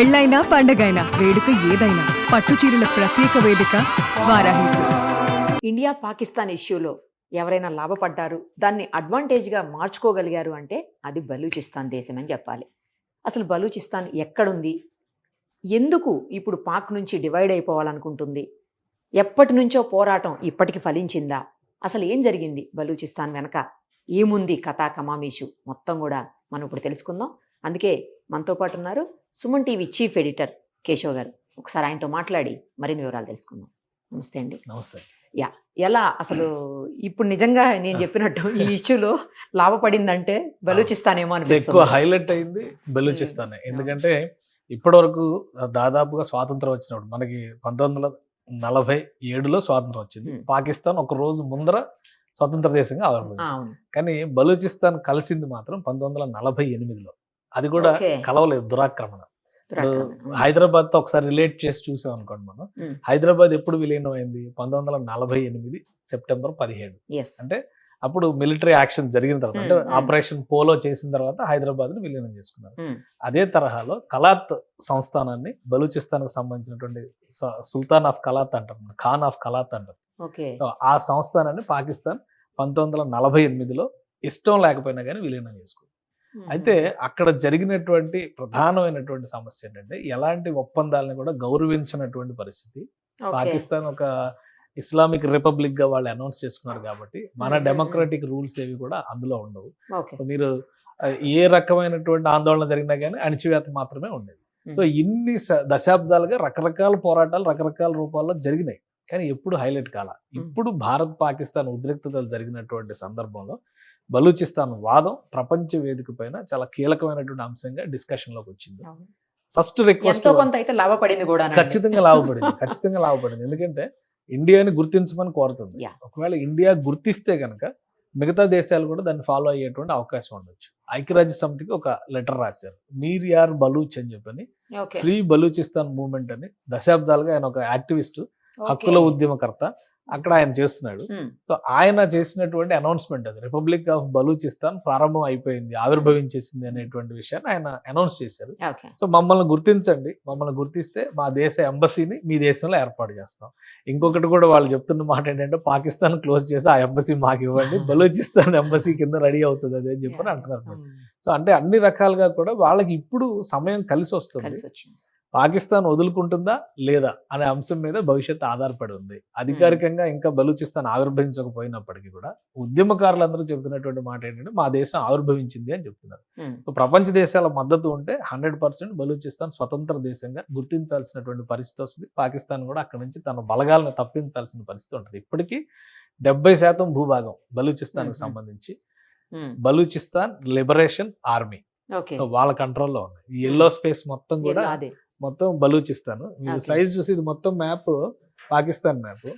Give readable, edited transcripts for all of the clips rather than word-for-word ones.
పెళ్ళైనా పండగైనా వేడుక ఏదైనా పట్టు చీరల ప్రత్యేక వేదిక వారాహి సిల్క్స్. ఇండియా పాకిస్తాన్ ఇష్యూలో ఎవరైనా లాభపడ్డారు, దాన్ని అడ్వాంటేజ్గా మార్చుకోగలిగారు అంటే అది బలూచిస్తాన్ దేశం అని చెప్పాలి. అసలు బలూచిస్తాన్ ఎక్కడుంది, ఎందుకు ఇప్పుడు పాక్ నుంచి డివైడ్ అయిపోవాలనుకుంటుంది, ఎప్పటి నుంచో పోరాటం ఇప్పటికి ఫలించిందా, అసలు ఏం జరిగింది బలూచిస్తాన్ వెనక, ఏముంది కథా కమామీషు మొత్తం కూడా మనం ఇప్పుడు తెలుసుకుందాం. అందుకే మనతో పాటు ఉన్నారు Suman TV chief editor Keshav గారు. ఒకసారి ఆయనతో మాట్లాడి మరిన్ని వివరాలు తెలుసుకుందాం. నమస్తే అండి. నమస్తే. ఎలా అసలు ఇప్పుడు నిజంగా నేను చెప్పినట్టు ఈ ఇష్యూలో లాభపడిందంటే బలూచిస్తాన్ ఏమో ఎక్కువ అనిపిస్తుంది. హైలైట్ అయింది బలూచిస్తానే. ఎందుకంటే ఇప్పటి వరకు దాదాపుగా స్వాతంత్రం వచ్చినప్పుడు మనకి 1947లో స్వాతంత్రం వచ్చింది. పాకిస్తాన్ ఒక రోజు ముందర స్వతంత్ర దేశంగా ఆవిర్భవించింది. అవును. కానీ బలూచిస్తాన్ కలిసింది మాత్రం 1948లో. అది కూడా ఓకే. కలవలేదు, దురాక్రమణ. దురాక్రమణ. హైదరాబాద్ తో ఒకసారి రిలేట్ చేసి చూసాం అనుకోండి మనం. ఉమ్. హైదరాబాద్ ఎప్పుడు విలీనం అయింది? 1948 సెప్టెంబర్ 17. Yes. అంటే అప్పుడు మిలిటరీ యాక్షన్ జరిగిన తర్వాత, అంటే ఆపరేషన్ పోలో చేసిన తర్వాత హైదరాబాద్ ని విలీనం చేసుకున్నారు. ఉమ్. అదే తరహాలో కలాత్ సంస్థానాన్ని బలూచిస్తాన్ కి సంబంధించినటువంటి సుల్తాన్ ఆఫ్ కలాత్ అంటారు, ఖాన్ ఆఫ్ కలాత్ అంటారు. ఓకే. సో ఆ సంస్థానాన్ని పాకిస్తాన్ 1948లో ఇష్టం లేకపోయినా కానీ విలీనం చేసుకుంది. అయితే అక్కడ జరిగినటువంటి ప్రధానమైనటువంటి సమస్య ఏంటంటే, ఎలాంటి ఒప్పందాలను కూడా గౌరవించినటువంటి పరిస్థితి. ఓకే. పాకిస్తాన్ ఒక ఇస్లామిక్ రిపబ్లిక్ గా వాళ్ళు అనౌన్స్ చేసుకున్నారు కాబట్టి మన డెమోక్రటిక్ రూల్స్ ఏవి కూడా అందులో ఉండవు. ఓకే. మీరు ఏ రకమైనటువంటి ఆందోళన జరిగినా కానీ అణిచివేత మాత్రమే ఉండేది. సో ఇన్ని దశాబ్దాలుగా రకరకాల పోరాటాలు రకరకాల రూపాల్లో జరిగినాయి, కానీ ఎప్పుడు హైలైట్ కాల. ఇప్పుడు భారత్ పాకిస్తాన్ ఉద్రిక్తతలు జరిగినటువంటి సందర్భంలో బలూచిస్తాన్ వాదం ప్రపంచ వేదిక పైన చాలా కీలకమైనటువంటి అంశంగా డిస్కషన్ లోకి వచ్చింది. ఫస్ట్ రిక్వెస్ట్ ఎంతో కొంత అయితే లాభపడింది కూడా. ఖచ్చితంగా లాభపడింది. ఎందుకంటే ఇండియాని గుర్తించమని కోరుతుంది. Yeah. ఒకవేళ ఇండియా గుర్తిస్తే కనుక మిగతా దేశాలు కూడా దాన్ని ఫాలో అయ్యేటువంటి అవకాశం ఉండొచ్చు. ఐక్యరాజ్య సమితికి ఒక లెటర్ రాశారు, మీర్ యార్ బలూచ్ అని చెప్పని. ఓకే. ఫ్రీ బలూచిస్తాన్ మూవ్మెంట్ అని దశాబ్దాలుగా ఆయన ఒక యాక్టివిస్ట్, హక్కుల ఉద్యమకర్త, అక్కడ ఆయన చేస్తున్నాడు. సో ఆయన చేసినటువంటి అనౌన్స్మెంట్ అది, రిపబ్లిక్ ఆఫ్ బలూచిస్తాన్ ప్రారంభం అయిపోయింది, ఆవిర్భవించేసింది అనేటువంటి విషయాన్ని ఆయన అనౌన్స్ చేశారు. ఓకే. సో మమ్మల్ని గుర్తించండి, మమ్మల్ని గుర్తిస్తే మా దేశ ఎంబసీని మీ దేశంలో ఏర్పాటు చేస్తాం. ఇంకొకటి కూడా వాళ్ళు చెప్తున్న మాట ఏంటంటే, పాకిస్తాన్ క్లోజ్ చేసి ఆ ఎంబసీ మాకు ఇవ్వండి, బలూచిస్తాన్ ఎంబసీ కింద రెడీ అవుతుంది అది అని చెప్పని అంటున్నారు. సో అంటే అన్ని రకాలుగా కూడా వాళ్ళకి ఇప్పుడు సమయం కలిసి వస్తుంది. కలిసి వచ్చింది. పాకిస్తాన్ వదులుకుంటుందా లేదా అనే అంశం మీద భవిష్యత్తు ఆధారపడి ఉంది. అధికారికంగా ఇంకా బలూచిస్తాన్ ఆవిర్భవించకపోయినప్పటికీ కూడా ఉద్యమకారులందరూ చెబుతున్నటువంటి మాట ఏంటంటే, మా దేశం ఆవిర్భవించింది అని చెప్తున్నారు. ప్రపంచ దేశాల మద్దతు ఉంటే 100% బలూచిస్తాన్ స్వతంత్ర దేశంగా గుర్తించాల్సినటువంటి పరిస్థితి వస్తుంది. పాకిస్తాన్ కూడా అక్కడ నుంచి తన బలగాలను తప్పించాల్సిన పరిస్థితి ఉంటుంది. ఇప్పటికీ 70% భూభాగం బలూచిస్తాన్ కి సంబంధించి బలూచిస్తాన్ లిబరేషన్ ఆర్మీ వాళ్ళ కంట్రోల్లో ఉంది. ఈ ఎల్లో స్పేస్ మొత్తం కూడా మొత్తం బలూచిస్తాన్. మీరు సైజ్ చూసి ఇది మొత్తం మ్యాప్ పాకిస్తాన్ మ్యాప్.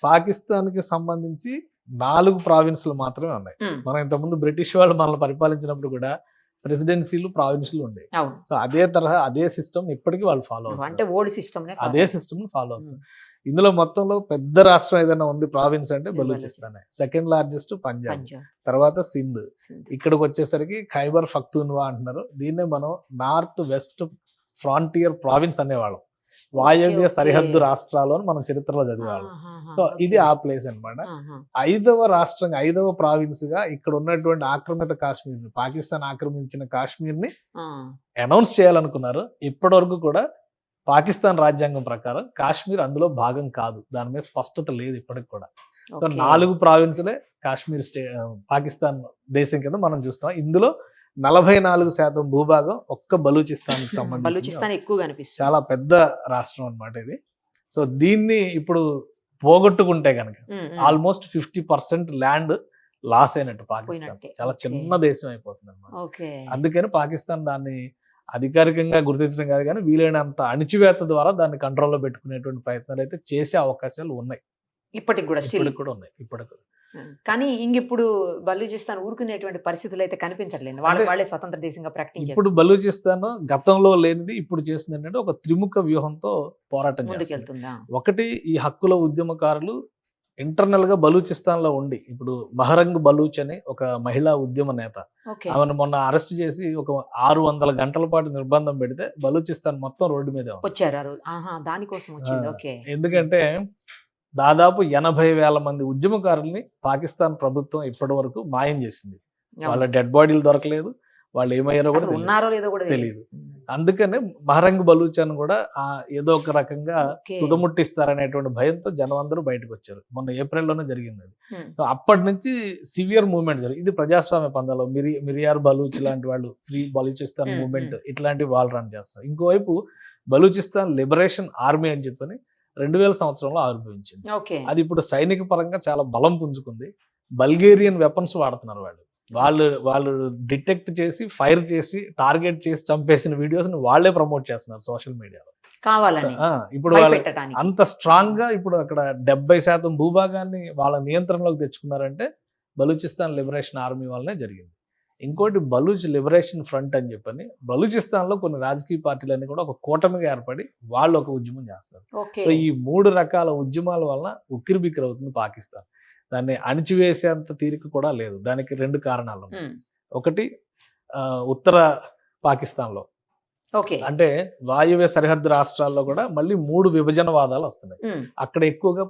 పాకిస్తాన్ కి సంబంధించి 4 ప్రావిన్సులు మాత్రమే ఉన్నాయి. మనం ఇంతకుముందు బ్రిటిష్ వాళ్ళు మనల్ని పరిపాలించినప్పుడు కూడా ప్రెసిడెన్సీలు ప్రావిన్సులు ఉండేవి. సో అదే తరహా అదే సిస్టమ్ ఇప్పటికీ వాళ్ళు ఫాలో అవుతారు. అంటే ఓల్డ్ సిస్టమ్ అదే సిస్టమ్ ఫాలో అవుతారు. ఇందులో మొత్తంలో పెద్ద రాష్ట్రం ఏదైనా ఉంది ప్రావిన్స్ అంటే బలూచిస్తానే. సెకండ్ లార్జెస్ట్ పంజాబ్, తర్వాత సింధ్. ఇక్కడికి వచ్చేసరికి ఖైబర్ పఖ్తూన్వా అంటున్నారు. దీన్నే మనం నార్త్ వెస్ట్ ఫ్రాంటియర్ ప్రావిన్స్ అనేవాళ్ళం. వాయవ్య సరిహద్దు రాష్ట్రాలు అని మనం చరిత్రలో చదివేవాళ్ళం. సో ఇది ఆ ప్లేస్ అన్నమాట. 5వ రాష్ట్రంగా 5వ ప్రావిన్స్ గా ఇక్కడ ఉన్నటువంటి ఆక్రమిత కాశ్మీర్ ని, పాకిస్తాన్ ఆక్రమించిన కాశ్మీర్ ని అనౌన్స్ చేయాలనుకున్నారు. ఇప్పటి వరకు కూడా పాకిస్తాన్ రాజ్యాంగం ప్రకారం కాశ్మీర్ అందులో భాగం కాదు, దాని మీద స్పష్టత లేదు ఇప్పటికి కూడా. సో 4 ప్రావిన్సులే కాశ్మీర్ పాకిస్తాన్ దేశం కింద మనం చూస్తాం. ఇందులో 44% భూభాగం ఒక్క బలూచిస్తాన్ కి సంబంధించి చాలా పెద్ద రాష్ట్రం అన్నమాట ఇది. సో దీన్ని ఇప్పుడు పోగొట్టుకుంటే కనుక ఆల్మోస్ట్ 50% ల్యాండ్ లాస్ అయినట్టు పాకిస్తాన్. చాలా చిన్న దేశం అయిపోతుంది అన్నమాట. అందుకని పాకిస్తాన్ దాన్ని అధికారికంగా గుర్తించడం కాదు, కానీ వీలైనంత అణిచివేత ద్వారా దాన్ని కంట్రోల్లో పెట్టుకునేటువంటి ప్రయత్నాలు అయితే చేసే అవకాశాలు ఉన్నాయి. ఇప్పటికి కూడా ఉన్నాయి ఇప్పటికి. కానీ ఇప్పుడు బలూచిస్తాన్ ఊరుకునేటువంటి పరిస్థితులు అయితే కనిపించట్లేదు. వాళ్ళే స్వతంత్ర దేశంగా ప్రకటించారు. ఇప్పుడు బలూచిస్తాన్ గతంలో లేనిది ఇప్పుడు చేసింది ఏంటంటే, ఒక త్రిముఖ వ్యూహంతో పోరాటం చేస్తుంది. ఒకటి, ఈ హక్కుల ఉద్యమకారులు ఇంటర్నల్ గా బలూచిస్తాన్ లో ఉండి ఇప్పుడు మహరంగ్ బలూచ్ అని ఒక మహిళా ఉద్యమ నేత, ఓకే. ఆమెను మొన్న అరెస్ట్ చేసి ఒక 600 గంటల పాటు నిర్బంధం పెడితే బలూచిస్తాన్ మొత్తం రోడ్డు మీదే ఉంది. వచ్చారు ఆ రోజు. ఆహా! దానికోసం వచ్చింది. ఓకే. ఎందుకంటే దాదాపు 80,000 మంది ఉద్యమకారుల్ని పాకిస్తాన్ ప్రభుత్వం ఇప్పటి వరకు మాయం చేసింది. వాళ్ళ డెడ్ బాడీలు దొరకలేదు, వాళ్ళు ఏమయ్యారో కూడా అసలు తెలియదు. ఉన్నారో లేదో కూడా తెలీదు. అందుకనే మహరంగ్ బలూచ్ అని కూడా ఏదో ఒక రకంగా ఓకే. తుదముట్టిస్తారనేటువంటి భయంతో జనం అందరూ బయటకు వచ్చారు. మొన్న ఏప్రిల్లోనే జరిగింది అది. ఉమ్. సో అప్పటి నుంచి సివియర్ మూవ్మెంట్ జరిగింది. ఇది ప్రజాస్వామ్య పందాలో మిరియార్ బలూచ్ లాంటి వాళ్ళు, ఫ్రీ బలూచిస్తాన్ ఉమ్, మూవ్మెంట్ ఇట్లాంటివి వాళ్ళు రన్ చేస్తారు. ఇంకోవైపు బలూచిస్తాన్ లిబరేషన్ ఆర్మీ అని చెప్పని 2000 సంవత్సరంలో ఆవిర్భవించింది. ఓకే. అది ఇప్పుడు సైనిక పరంగా చాలా బలం పుంజుకుంది. బల్గేరియన్ వెపన్స్ వాడుతున్నారు వాళ్ళు. వాళ్ళు డిటెక్ట్ చేసి, ఫైర్ చేసి, టార్గెట్ చేసి చంపేసిన వీడియోస్ ని వాళ్ళే ప్రమోట్ చేస్తున్నారు సోషల్ మీడియాలో. కావాలని ఇప్పుడు వాళ్ళు భయపెట్టడానికి. అంత స్ట్రాంగ్ గా ఇప్పుడు అక్కడ 70% భూభాగాన్ని వాళ్ళ నియంత్రణలోకి తెచ్చుకున్నారంటే బలూచిస్తాన్ లిబరేషన్ ఆర్మీ వల్లనే జరిగింది. ఇంకోటి బలూచ్ లిబరేషన్ ఫ్రంట్ అని చెప్పని బలూచిస్తాన్ లో కొన్ని రాజకీయ పార్టీలన్నీ కూడా ఒక కూటమిగా ఏర్పడి వాళ్ళు ఒక ఉద్యమం చేస్తారు. ఓకే. సో ఈ 3 రకాల ఉద్యమాల వలన ఉక్కిరిబిక్కిరి అవుతుంది పాకిస్తాన్. దాన్ని అణిచివేసేంత తీరిక కూడా లేదు. దానికి 2 కారణాలు ఉన్నాయి. ఉమ్. ఒకటి ఉత్తర పాకిస్తాన్లో ఓకే. అంటే వాయువ్య సరిహద్దు రాష్ట్రాల్లో కూడా మళ్ళీ 3 విభజనవాదాలు వస్తున్నాయి. ఉమ్. అక్కడ ఎక్కువగా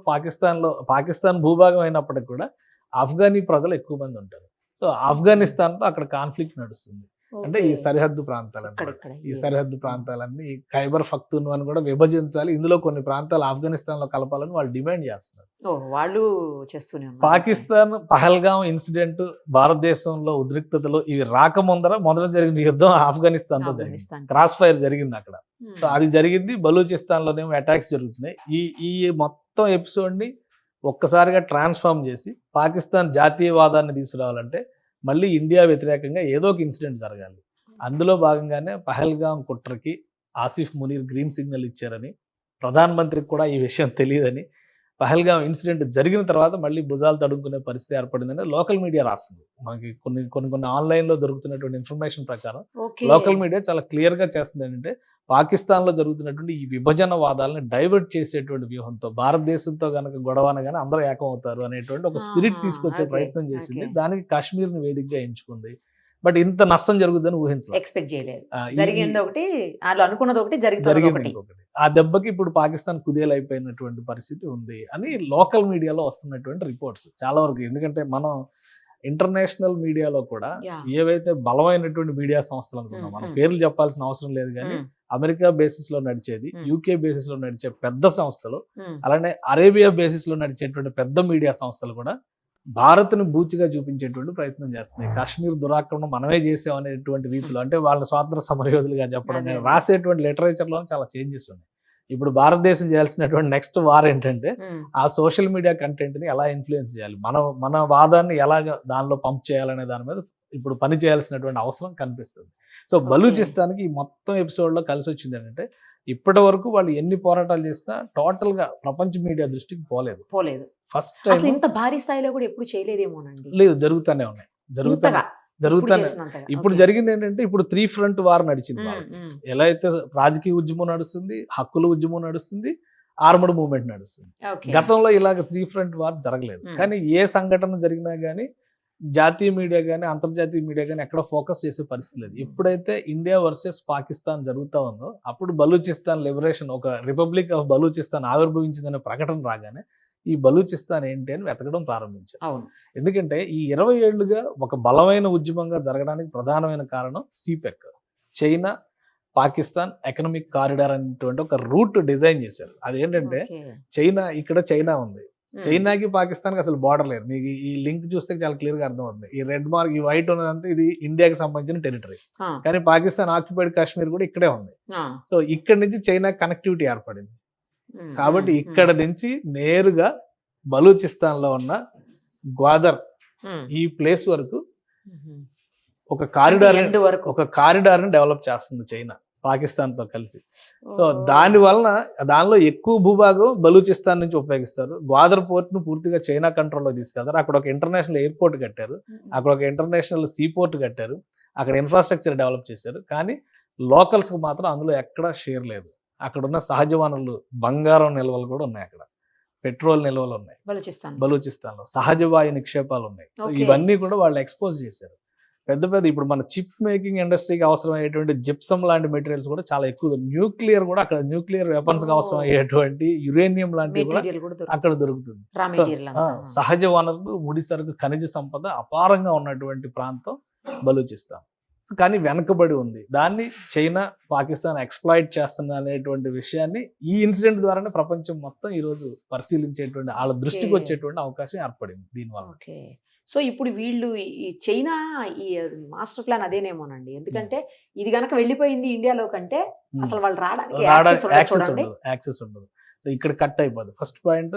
పాకిస్తాన్ భూభాగం అయినప్పటికీ కూడా ఆఫ్ఘనీ ప్రజలు ఎక్కువ మంది ఉంటారు. సో ఆఫ్ఘనిస్తాన్తో అక్కడ కాన్ఫ్లిక్ట్ నడుస్తుంది. అంటే ఈ ఓకే. సరిహద్దు ప్రాంతాలు, ఇక్కడ ఈ సరిహద్దు ప్రాంతాలన్నీ ఖైబర్ పఖ్తూన్వాని కూడా విభజించాలి, ఇందులో కొన్ని ప్రాంతాలు ఆఫ్ఘనిస్తాన్ లో కలపాలని వాళ్ళు డిమాండ్ చేస్తున్నారు. ఓ, వాళ్ళు చేస్తూనే ఉన్నారు. పాకిస్తాన్ పహల్గాం ఇన్సిడెంట్, భారతదేశంలో ఉద్రిక్తతలు ఇవి మొదట జరిగిన యుద్ధం ఆఫ్ఘనిస్తాన్ తో జరిగింది. ఆఫ్ఘనిస్తాన్. క్రాస్ ఫైర్ జరిగింది అక్కడ. ఉమ్. సో అది జరిగింది. బలూచిస్తాన్ లోనేమో అటాక్స్ జరుగుతున్నాయి. ఈ మొత్తం ఎపిసోడ్ ని ఒక్కసారిగా ట్రాన్స్ఫార్మ్ చేసి పాకిస్తాన్ జాతీయవాదాన్ని తీసుకురావాలంటే మళ్ళీ ఇండియా వ్యతిరేకంగా ఏదో ఒక ఇన్సిడెంట్ జరగాలి. అందులో భాగంగానే పహల్గాం కుట్రకి ఆసిఫ్ మునీర్ గ్రీన్ సిగ్నల్ ఇచ్చారని, ప్రధానమంత్రికి కూడా ఈ విషయం తెలియదని, పహల్గాం ఇన్సిడెంట్ జరిగిన తర్వాత మళ్ళీ భుజాలు తడుముకునే పరిస్థితి ఏర్పడిందని లోకల్ మీడియా రాస్తుంది. మనకి కొన్ని ఆన్లైన్లో దొరుకుతున్నటువంటి ఇన్ఫర్మేషన్ ప్రకారం ఓకే. లోకల్ మీడియా చాలా క్లియర్గా చేస్తుంది ఏంటంటే పాకిస్తాన్లో జరుగుతున్నటువంటి ఈ విభజనవాదాలను డైవర్ట్ చేసేటువంటి వ్యూహంతో భారతదేశంతో కనుక గొడవన కానీ అందరూ ఏకం అవుతారు అనేటువంటి ఒక స్పిరిట్ తీసుకొచ్చే ఓకే. ప్రయత్నం చేసింది. ఓకే. దానికి కాశ్మీర్ని వేదికగా ఎంచుకుంది. బట్ ఇంత నష్టం జరుగుతుందని ఊహించలేదు. ఎక్స్పెక్ట్ చేయలేదు. జరిగింది ఒకటి, వాళ్ళు అనుకున్నది ఒకటి, జరిగింది జరిగింది ఒకటి. ఇంకొకటి. ఆ దెబ్బకి ఇప్పుడు పాకిస్తాన్ కుదేలైపోయినటువంటి పరిస్థితి ఉంది అని లోకల్ మీడియాలో వస్తున్నటువంటి రిపోర్ట్స్ చాలా వరకు. ఎందుకంటే మనం ఇంటర్నేషనల్ మీడియాలో కూడా Yeah. ఏవైతే బలమైనటువంటి మీడియా సంస్థలు అనుకున్నాం, మనం పేర్లు చెప్పాల్సిన అవసరం లేదు కానీ ఉమ్. అమెరికా బేసిస్ లో నడిచేది, యూకే బేసిస్ లో నడిచే పెద్ద సంస్థలు, ఉమ్. అలానే అరేబియా బేసిస్ లో నడిచేటువంటి పెద్ద మీడియా సంస్థలు కూడా భారత్ను బూచిగా చూపించేటువంటి ప్రయత్నం చేస్తున్నాయి. కాశ్మీర్ దురాక్రమణ మనమే చేసాం అనేటువంటి రీతిలో, అంటే వాళ్ళ స్వాతంత్ర సమరయోధులుగా చెప్పడం, అదే. రాసేటువంటి లిటరేచర్ లో చాలా చేంజెస్ ఉన్నాయి. ఇప్పుడు భారతదేశం చేయాల్సినటువంటి నెక్స్ట్ వార్ ఏంటంటే ఉమ్. ఆ సోషల్ మీడియా కంటెంట్ ని ఎలా ఇన్ఫ్లుయెన్స్ చేయాలి, మన వాదాన్ని ఎలాగ దానిలో పంప్ చేయాలనే దాని మీద ఇప్పుడు పని చేయాల్సినటువంటి అవసరం కనిపిస్తుంది. సో బలూచిస్తాన్కి ఈ మొత్తం ఎపిసోడ్ లో కలిసి వచ్చింది ఏంటంటే ఇప్పటి వరకు వాళ్ళు ఎన్ని పోరాటాలు చేసినా టోటల్ గా ప్రపంచ మీడియా దృష్టికి పోలేదు. ఫస్ట్ అసలు టైం ఇంత భారీ స్థాయిలో కూడా ఎప్పుడు చేయలేదేమోనండి. లేదు, జరుగుతూనే ఉన్నాయి. ఇంతగా జరుగుతానే చేసినంతగా. ఇప్పుడు ఓకే. జరిగింది ఏంటంటే ఇప్పుడు 3 ఫ్రంట్ వార్ నడిచింది ఉమ్. వాళ్ళకి. ఉమ్. ఎలా అయితే రాజకీయ ఉద్యమం నడుస్తుంది, హక్కుల ఉద్యమం నడుస్తుంది, ఆర్మడ్ మూవ్మెంట్ నడుస్తుంది. ఓకే. గతంలో ఇలాగ 3 ఫ్రంట్ వార్ జరగలేదు. కానీ ఏ సంఘటన జరిగినా కానీ జాతీయ మీడియా కానీ అంతర్జాతీయ మీడియా కానీ ఎక్కడ ఫోకస్ చేసే పరిస్థితి లేదు. ఎప్పుడైతే ఇండియా వర్సెస్ పాకిస్తాన్ జరుగుతూ ఉందో అప్పుడు బలూచిస్తాన్ లిబరేషన్, ఒక రిపబ్లిక్ ఆఫ్ బలూచిస్తాన్ ఆవిర్భవించిందనే ప్రకటన రాగానే ఈ బలూచిస్తాన్ ఏంటి అని వెతకడం ప్రారంభించారు. అవును. ఎందుకంటే ఈ 20 ఏళ్లుగా ఒక బలమైన ఉద్యమంగా జరగడానికి ప్రధానమైన కారణం సిపెక్, చైనా పాకిస్తాన్ ఎకనామిక్ కారిడార్ అనేటువంటి ఒక రూట్ డిజైన్ చేశారు. అదేంటంటే ఓకే. చైనా ఉంది, ఉమ్. చైనాకి పాకిస్తాన్కి అసలు బార్డర్ లేదు. మీకు ఈ లింక్ చూస్తే చాలా క్లియర్ గా అర్థమవుతుంది. ఈ రెడ్ మార్క్, ఈ వైట్ ఉన్నదంతా ఇది ఇండియాకి సంబంధించిన టెరిటరీ. ఆ. కానీ పాకిస్తాన్ ఆక్యుపైడ్ కాశ్మీర్ కూడా ఇక్కడే ఉంది. ఆ. సో ఇక్కడ నుంచి చైనా కనెక్టివిటీ ఏర్పడింది. ఉమ్. కాబట్టి ఉమ్. ఇక్కడ నుంచి నేరుగా బలూచిస్తాన్ లో ఉన్న గ్వాదర్ ఉమ్. ఈ ప్లేస్ వరకు ఉమ్. ఒక కారిడార్ ఎండ్ వరకు. ని డెవలప్ చేస్తుంది చైనా పాకిస్తాన్ తో కలిసి. సో ఓ. దాని వలన దానిలో ఎక్కువ భూభాగం బలూచిస్తాన్ నుంచి ఉపయోగిస్తారు. గ్వాదర్ పోర్ట్ ను పూర్తిగా చైనా కంట్రోల్లో తీసుకెళ్తారు. అక్కడ ఒక ఇంటర్నేషనల్ ఎయిర్పోర్ట్ కట్టారు, అక్కడ ఒక ఇంటర్నేషనల్ సీ పోర్ట్ కట్టారు, అక్కడ ఇన్ఫ్రాస్ట్రక్చర్ డెవలప్ చేశారు. కానీ లోకల్స్ కు మాత్రం అందులో ఎక్కడా షేర్ లేదు. అక్కడ ఉన్న సహజ వనరులు, బంగారం నిల్వలు కూడా ఉన్నాయి అక్కడ. పెట్రోల్ నిల్వలు ఉన్నాయి బలూచిస్తాన్లో, సహజ వాయు నిక్షేపాలు ఉన్నాయి. So Okay. ఇవన్నీ కూడా వాళ్ళు ఎక్స్పోజ్ చేశారు. పెద్ద పెద్ద ఇప్పుడు మన చిప్ మేకింగ్ ఇండస్ట్రీకి అవసరమయ్యేటువంటి జిప్సమ్ లాంటి మెటీరియల్స్ కూడా చాలా ఎక్కువ. న్యూక్లియర్ కూడా అక్కడ న్యూక్లియర్ వెపన్స్ కి అవసరం అయ్యేటువంటి యురేనియం లాంటివి కూడా అక్కడ దొరుకుతుంది. సహజ వనరులు, ముడి సరుకు, ఖనిజ సంపద అపారంగా ఉన్నటువంటి ప్రాంతం బలూచిస్తాన్. కానీ వెనకబడి ఉంది. దాన్ని చైనా, పాకిస్తాన్ ఎక్స్ప్లాయిట్ చేస్తుంది అనేటువంటి విషయాన్ని ఈ ఇన్సిడెంట్ ద్వారానే ప్రపంచం మొత్తం ఈ రోజు పరిశీలించేటువంటి, వాళ్ళ దృష్టికి వచ్చేటువంటి అవకాశం ఏర్పడింది దీనివల్ల. సో ఇప్పుడు వీళ్ళు ఈ చైనా ఈ మాస్టర్ ప్లాన్ అదేనేమోనండి, ఎందుకంటే ఇది గనక వెళ్ళిపోయింది ఇండియాలో కంటే అసలు వాళ్ళు రావడానికి యాక్సెస్ ఉండదు. సో ఇక్కడ కట్ అయిపోదు. ఫస్ట్ పాయింట్,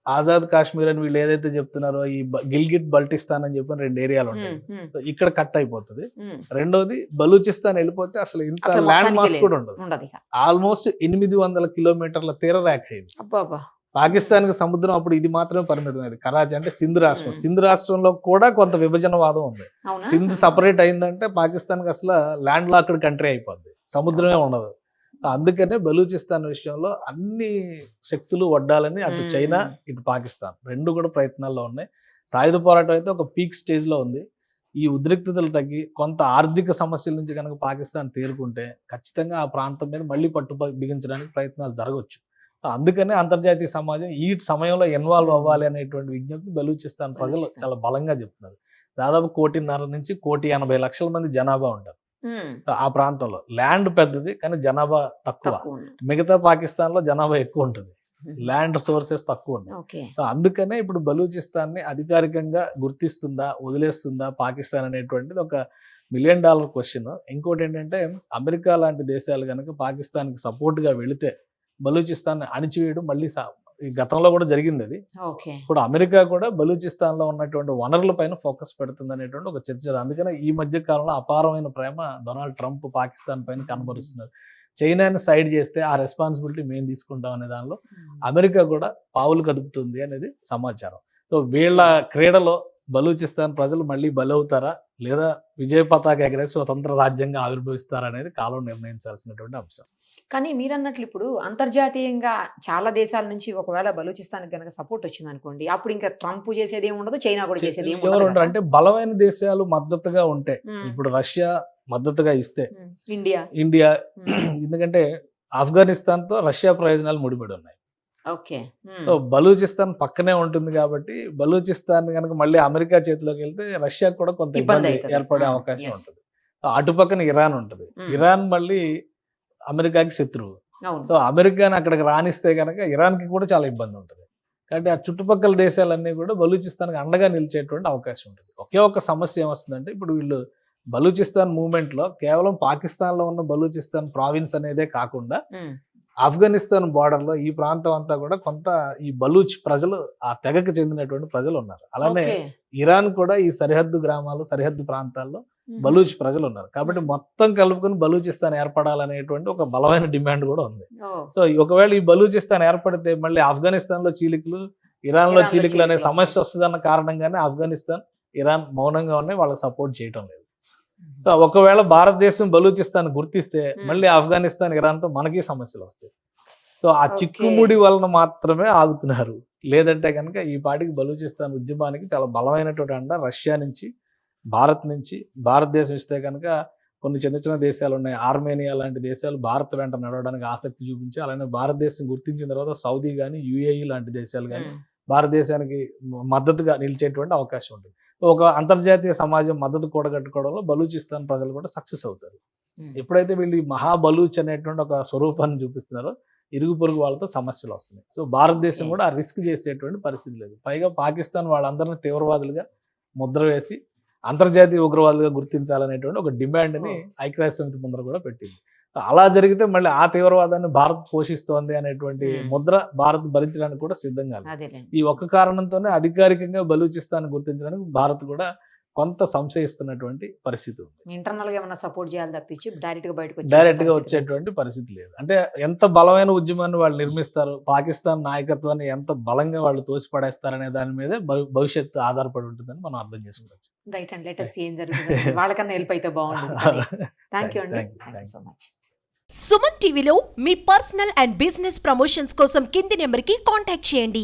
ఆజాద్ కాశ్మీర్ అని వీళ్ళు ఏదైతే చెప్తున్నారో ఈ గిల్గిట్ బల్టిస్తాన్ అని చెప్పిన 2 ఏరియాలు ఉంటాయి. సో ఇక్కడ కట్ అయిపోతుంది. రెండోది, బలూచిస్తాన్ వెళ్ళిపోతే అసలు ఇంత ల్యాండ్ మాస్ కూడా ఉండదు. ఆల్మోస్ట్ 800 కిలోమీటర్ల తీరరేఖ ఇది. పాకిస్తాన్ కి సముద్రం అప్పుడు ఇది మాత్రమే పరిమితమైంది. కరాచీ అంటే సింధ్ రాష్ట్రం. సింధ్ రాష్ట్రంలో కూడా కొంత విభజనవాదం ఉంది. సింధ్ సపరేట్ అయిందంటే పాకిస్తాన్ కి అసలు ల్యాండ్ లాక్డ్ కంట్రీ అయిపోద్ది, సముద్రమే ఉండదు. అందుకనే బలూచిస్తాన్ విషయంలో అన్ని శక్తులు వడ్డాలని అటు చైనా, ఇటు పాకిస్తాన్ 2 కూడా ప్రయత్నాల్లో ఉన్నాయి. సాయుధ పోరాటం అయితే ఒక పీక్ స్టేజ్ లో ఉంది. ఈ ఉద్రిక్తతలు తగ్గి కొంత ఆర్థిక సమస్యల నుంచి కనుక పాకిస్తాన్ తేరుకుంటే ఖచ్చితంగా ఆ ప్రాంతం మీద మళ్ళీ పట్టు బిగించడానికి ప్రయత్నాలు జరగవచ్చు. అందుకనే అంతర్జాతీయ సమాజం ఈ సమయంలో ఇన్వాల్వ్ అవ్వాలి అనేటువంటి విజ్ఞప్తి బలూచిస్తాన్ ప్రజలు చాలా బలంగా చెప్తున్నారు. దాదాపు 1.5 నుంచి 1.80 మంది జనాభా ఉంటారు ఆ ప్రాంతంలో. ల్యాండ్ పెద్దది కానీ జనాభా తక్కువ. మిగతా పాకిస్తాన్ లో జనాభా ఎక్కువ ఉంటుంది, ల్యాండ్ సోర్సెస్ తక్కువ ఉంటాయి. అందుకనే ఇప్పుడు బలూచిస్తాన్ ని అధికారికంగా గుర్తిస్తుందా, వదిలేస్తుందా పాకిస్తాన్ అనేటువంటిది ఒక $1 మిలియన్ క్వశ్చన్. ఇంకోటి ఏంటంటే, అమెరికా లాంటి దేశాలు కనుక పాకిస్తాన్ కి సపోర్ట్ గా వెళితే బలూచిస్తాన్ అణిచివేయడం మళ్ళీ గతంలో కూడా జరిగింది అది. ఇప్పుడు అమెరికా కూడా బలూచిస్తాన్ లో ఉన్నటువంటి వనరుల పైన ఫోకస్ పెడుతుంది అనేటువంటి ఒక చర్చ. అందుకనే ఈ మధ్య కాలంలో అపారమైన ప్రేమ డొనాల్డ్ ట్రంప్ పాకిస్తాన్ పైన కనబరుస్తున్నారు. చైనాని సైడ్ చేస్తే ఆ రెస్పాన్సిబిలిటీ మేము తీసుకుంటాం అనే దానిలో అమెరికా కూడా పావులు కదుపుతుంది అనేది సమాచారం. సో వీళ్ళ క్రీడలో బలూచిస్తాన్ ప్రజలు మళ్ళీ బలవుతారా, లేదా విజయ పతాక ఎగరేసి స్వతంత్ర రాజ్యంగా ఆవిర్భవిస్తారా అనేది కాలం నిర్ణయించాల్సినటువంటి అంశం. కానీ మీరు అన్నట్లు ఇప్పుడు అంతర్జాతీయంగా చాలా దేశాల నుంచి ఒకవేళ బలూచిస్తానికి కనుక సపోర్ట్ వచ్చింది అనుకోండి, అప్పుడు ఇంకా ట్రంప్ చేసేది ఏమి ఉండదు, చైనా కూడా చేసేది ఏమి ఉండదు. అంటే బలమైన దేశాలు మద్దతుగా ఉంటే, ఇప్పుడు రష్యా మద్దతుగా ఇస్తే, ఇండియా ఎందుకంటే ఆఫ్ఘనిస్తాన్ తో రష్యా ప్రయోజనాలు ముడిపడి ఉన్నాయి. సో బలూచిస్తాన్ పక్కనే ఉంటుంది కాబట్టి బలూచిస్తాన్ కనుక మళ్ళీ అమెరికా చేతిలోకి వెళ్తే రష్యాకు కూడా కొంత ఇబ్బంది ఏర్పడే అవకాశం ఉంటుంది. అటుపక్కన ఇరాన్ ఉంటుంది. ఇరాన్ మళ్ళీ అమెరికాకి శత్రువు. సో అమెరికాని అక్కడికి రాణిస్తే కనుక ఇరాన్ కి కూడా చాలా ఇబ్బంది ఉంటుంది. కాబట్టి ఆ చుట్టుపక్కల దేశాలన్నీ కూడా బలూచిస్తాన్కి అండగా నిలిచేటువంటి అవకాశం ఉంటుంది. ఒకే ఒక సమస్య ఏమొస్తుందంటే, ఇప్పుడు వీళ్ళు బలూచిస్తాన్ మూవ్మెంట్ లో కేవలం పాకిస్తాన్ లో ఉన్న బలూచిస్తాన్ ప్రావిన్స్ అనేదే కాకుండా ఆఫ్ఘనిస్తాన్ బార్డర్ లో ఈ ప్రాంతం అంతా కూడా కొంత ఈ బలూచ్ ప్రజలు, ఆ తెగకు చెందినటువంటి ప్రజలు ఉన్నారు. అలానే ఇరాన్ కూడా ఈ సరిహద్దు గ్రామాలు, సరిహద్దు ప్రాంతాల్లో బలూచ్ ప్రజలు ఉన్నారు. కాబట్టి మొత్తం కలుపుకొని బలూచిస్తాన్ ఏర్పడాలనేటువంటి ఒక బలమైన డిమాండ్ కూడా ఉంది. సో ఒకవేళ ఈ బలూచిస్తాన్ ఏర్పడితే మళ్ళీ ఆఫ్ఘనిస్తాన్ లో చీలికలు, ఇరాన్ లో చీలికలు అనే సమస్య వస్తుందన్న కారణంగానే ఆఫ్ఘనిస్తాన్, ఇరాన్ మౌనంగా ఉన్నాయి, వాళ్ళకి సపోర్ట్ చేయటం లేదు. సో ఒకవేళ భారతదేశం బలూచిస్తాన్ గుర్తిస్తే మళ్ళీ ఆఫ్ఘనిస్తాన్, ఇరాన్ తో మనకి సమస్యలు వస్తాయి. సో ఆ చిక్కుముడి వలన మాత్రమే ఆగుతున్నారు. లేదంటే కనుక ఈ పాటికి బలూచిస్తాన్ ఉద్యమానికి చాలా బలమైనటువంటి అండ రష్యా నుంచి, భారత్ నుంచి. భారతదేశం ఇస్తే కనుక కొన్ని చిన్న చిన్న దేశాలు ఉన్నాయి, ఆర్మేనియా లాంటి దేశాలు భారత్ వెంట నడవడానికి ఆసక్తి చూపించి, అలానే భారతదేశం గుర్తించిన తర్వాత సౌదీ కానీ, యుఏఈ లాంటి దేశాలు కానీ భారతదేశానికి మద్దతుగా నిలిచేటువంటి అవకాశం ఉంటుంది. ఒక అంతర్జాతీయ సమాజం మద్దతు కూడగట్టుకోవడంలో బలూచిస్తాన్ ప్రజలు కూడా సక్సెస్ అవుతారు. ఎప్పుడైతే వీళ్ళు ఈ మహాబలూచ్ అనేటువంటి ఒక స్వరూపాన్ని చూపిస్తున్నారో ఇరుగు పొరుగు వాళ్ళతో సమస్యలు వస్తున్నాయి. సో భారతదేశం కూడా ఆ రిస్క్ చేసేటువంటి పరిస్థితి లేదు. పైగా పాకిస్తాన్ వాళ్ళందరినీ తీవ్రవాదులుగా ముద్ర వేసి అంతర్జాతీయ ఉగ్రవాదులుగా గుర్తించాలనేటువంటి ఒక డిమాండ్ని ఐక్యరాజ్య సమితి ముందర కూడా పెట్టింది. అలా జరిగితే మళ్ళీ ఆ తీవ్రవాదాన్ని భారత్ పోషిస్తోంది అనేటువంటి ముద్ర భారత్ భరించడానికి కూడా సిద్ధంగా లేదు. ఈ ఒక్క కారణంతోనే అధికారికంగా బలూచిస్తాన్ గుర్తించడానికి భారత్ కూడా కొంత సంశయిస్తున్నటువంటి పరిస్థితి ఉంది. ఇంటర్నల్ గా ఏమైనా సపోర్ట్ చేయాలి తప్పించి డైరెక్ట్ గా వచ్చేటువంటి పరిస్థితి లేదు. అంటే ఎంత బలమైన ఉద్యమాన్ని వాళ్ళు నిర్మిస్తారు, పాకిస్తాన్ నాయకత్వాన్ని ఎంత బలంగా వాళ్ళు తోసిపడేస్తారనే దాని మీదే భవిష్యత్తు ఆధారపడి ఉంటుందని మనం అర్థం చేసుకోవచ్చు. Right and let us see ఏం జరుగుతుంది. వాళ్ళకన్నా హెల్ప్ అయితే బాగుంటుంది. థ్యాంక్ యూ అండి, thank you so much. Suman టీవీలో మీ పర్సనల్ అండ్ బిజినెస్ ప్రమోషన్స్ కోసం కింది నెంబర్కి కాంటాక్ట్ చేయండి.